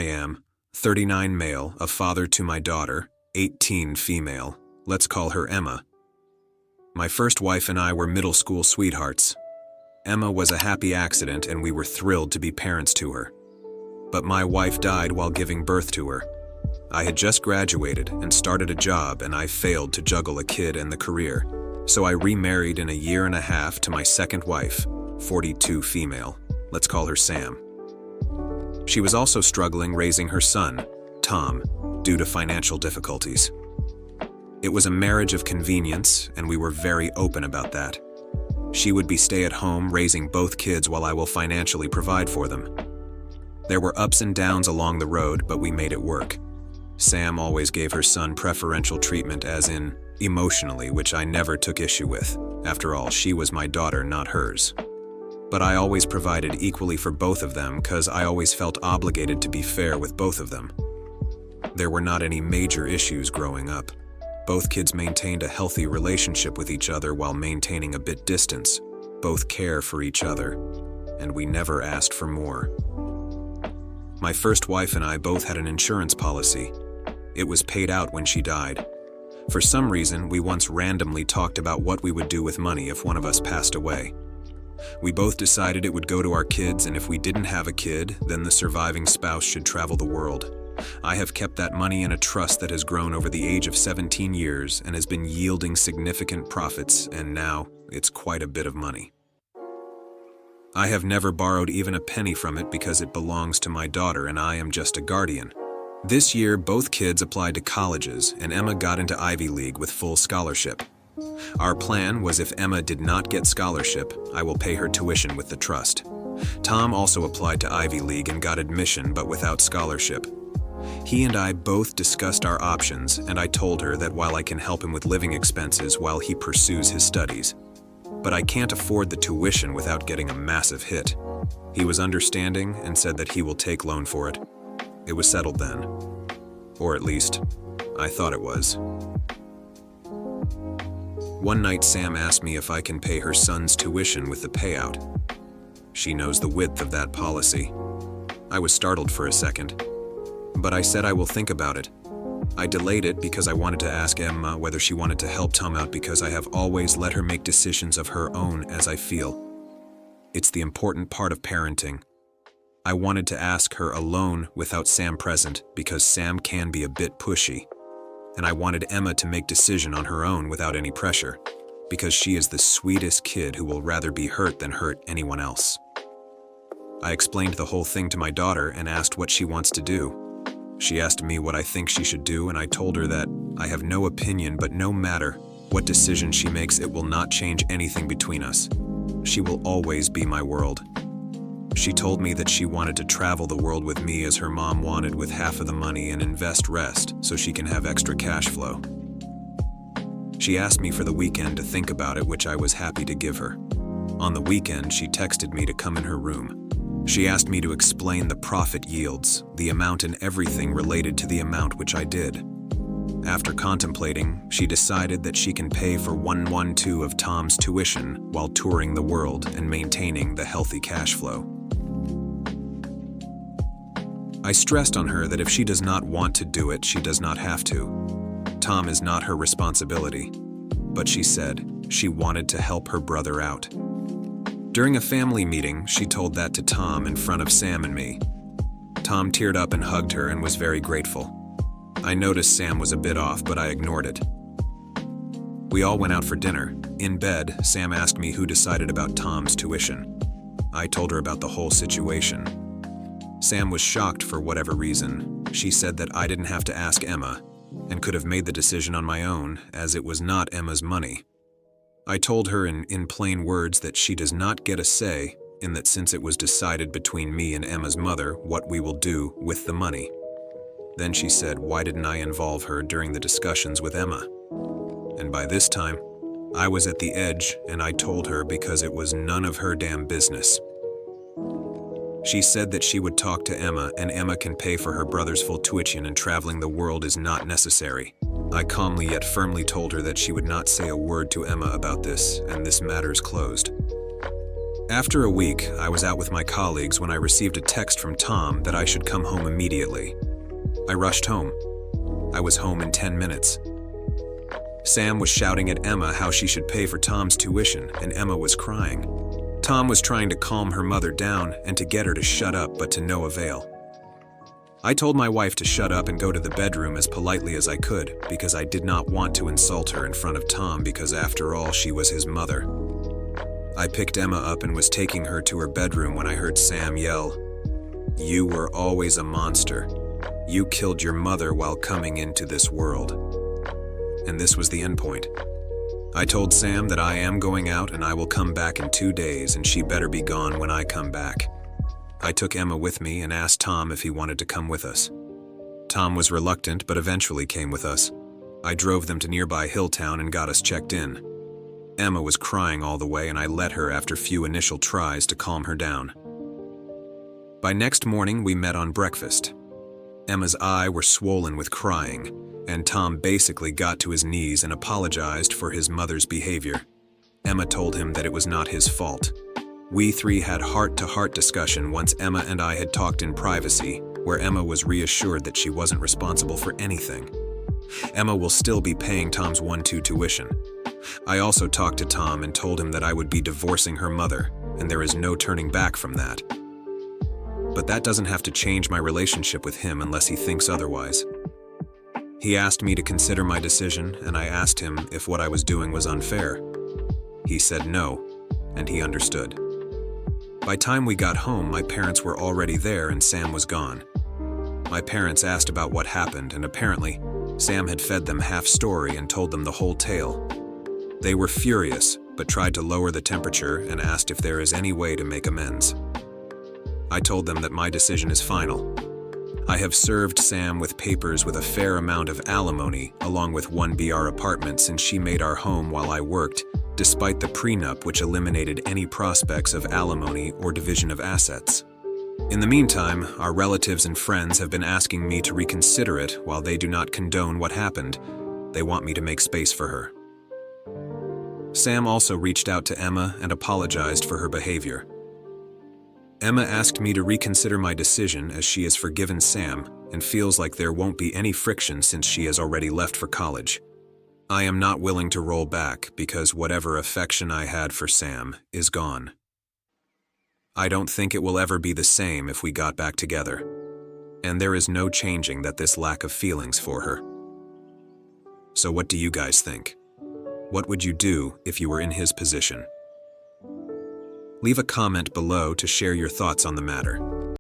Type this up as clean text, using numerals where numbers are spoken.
am, 39 male, a father to my daughter, 18 female. Let's call her Emma. My first wife and I were middle school sweethearts. Emma was a happy accident and we were thrilled to be parents to her. But my wife died while giving birth to her. I had just graduated and started a job and I failed to juggle a kid and the career. So I remarried in a year and a half to my second wife, 42 female. Let's call her Sam. She was also struggling raising her son, Tom, due to financial difficulties. It was a marriage of convenience, and we were very open about that. She would be stay-at-home raising both kids while I will financially provide for them. There were ups and downs along the road, but we made it work. Sam always gave her son preferential treatment, as in emotionally, which I never took issue with. After all, she was my daughter, not hers. But I always provided equally for both of them because I always felt obligated to be fair with both of them. There were not any major issues growing up. Both kids maintained a healthy relationship with each other while maintaining a bit distance. Both care for each other, and we never asked for more. My first wife and I both had an insurance policy. It was paid out when she died. For some reason, we once randomly talked about what we would do with money if one of us passed away. We both decided it would go to our kids, and if we didn't have a kid, then the surviving spouse should travel the world. I have kept that money in a trust that has grown over the age of 17 years and has been yielding significant profits, and now it's quite a bit of money. I have never borrowed even a penny from it because it belongs to my daughter and I am just a guardian. This year, both kids applied to colleges and Emma got into Ivy League with full scholarship. Our plan was if Emma did not get scholarship, I will pay her tuition with the trust. Tom also applied to Ivy League and got admission but without scholarship. He and I both discussed our options, and I told her that while I can help him with living expenses while he pursues his studies, but I can't afford the tuition without getting a massive hit. He was understanding and said that he will take loan for it. It was settled then. Or at least, I thought it was. One night Sam asked me if I can pay her son's tuition with the payout. She knows the width of that policy. I was startled for a second. But I said I will think about it. I delayed it because I wanted to ask Emma whether she wanted to help Tom out because I have always let her make decisions of her own as I feel. It's the important part of parenting. I wanted to ask her alone without Sam present because Sam can be a bit pushy. And I wanted Emma to make decision on her own without any pressure because she is the sweetest kid who will rather be hurt than hurt anyone else. I explained the whole thing to my daughter and asked what she wants to do. She asked me what I think she should do, and I told her that I have no opinion, but no matter what decision she makes, it will not change anything between us. She will always be my world. She told me that she wanted to travel the world with me as her mom wanted, with half of the money, and invest rest so she can have extra cash flow. She asked me for the weekend to think about it, which I was happy to give her. On the weekend, she texted me to come in her room. She asked me to explain the profit yields, the amount and everything related to the amount, which I did. After contemplating, she decided that she can pay for 1/12 of Tom's tuition while touring the world and maintaining the healthy cash flow. I stressed on her that if she does not want to do it, she does not have to. Tom is not her responsibility, but she said she wanted to help her brother out. During a family meeting, she told that to Tom in front of Sam and me. Tom teared up and hugged her and was very grateful. I noticed Sam was a bit off, but I ignored it. We all went out for dinner. In bed, Sam asked me who decided about Tom's tuition. I told her about the whole situation. Sam was shocked for whatever reason. She said that I didn't have to ask Emma and could have made the decision on my own, as it was not Emma's money. I told her in plain words that she does not get a say, in that since it was decided between me and Emma's mother what we will do with the money. Then she said, why didn't I involve her during the discussions with Emma? And by this time, I was at the edge and I told her because it was none of her damn business. She said that she would talk to Emma and Emma can pay for her brother's full tuition and traveling the world is not necessary. I calmly yet firmly told her that she would not say a word to Emma about this and this matter's closed. After a week, I was out with my colleagues when I received a text from Tom that I should come home immediately. I rushed home. I was home in 10 minutes. Sam was shouting at Emma how she should pay for Tom's tuition, and Emma was crying. Tom was trying to calm her mother down and to get her to shut up, but to no avail. I told my wife to shut up and go to the bedroom as politely as I could, because I did not want to insult her in front of Tom, because after all, she was his mother. I picked Emma up and was taking her to her bedroom when I heard Sam yell, "You were always a monster. You killed your mother while coming into this world." And this was the end point. I told Sam that I am going out and I will come back in 2 days, and she better be gone when I come back. I took Emma with me and asked Tom if he wanted to come with us. Tom was reluctant, but eventually came with us. I drove them to nearby Hilltown and got us checked in. Emma was crying all the way, and I let her after few initial tries to calm her down. By next morning, we met on breakfast. Emma's eyes were swollen with crying, and Tom basically got to his knees and apologized for his mother's behavior. Emma told him that it was not his fault. We three had heart-to-heart discussion once Emma and I had talked in privacy, where Emma was reassured that she wasn't responsible for anything. Emma will still be paying Tom's 1-2 tuition. I also talked to Tom and told him that I would be divorcing her mother, and there is no turning back from that. But that doesn't have to change my relationship with him unless he thinks otherwise. He asked me to consider my decision, and I asked him if what I was doing was unfair. He said no, and he understood. By time we got home, my parents were already there and Sam was gone. My parents asked about what happened, and apparently, Sam had fed them half story and told them the whole tale. They were furious, but tried to lower the temperature and asked if there is any way to make amends. I told them that my decision is final. I have served Sam with papers with a fair amount of alimony, along with 1BR apartment, since she made our home while I worked, despite the prenup which eliminated any prospects of alimony or division of assets. In the meantime, our relatives and friends have been asking me to reconsider it while they do not condone what happened. They want me to make space for her. Sam also reached out to Emma and apologized for her behavior. Emma asked me to reconsider my decision as she has forgiven Sam and feels like there won't be any friction since she has already left for college. I am not willing to roll back because whatever affection I had for Sam is gone. I don't think it will ever be the same if we got back together, and there is no changing this lack of feelings for her. So what do you guys think? What would you do if you were in his position? Leave a comment below to share your thoughts on the matter.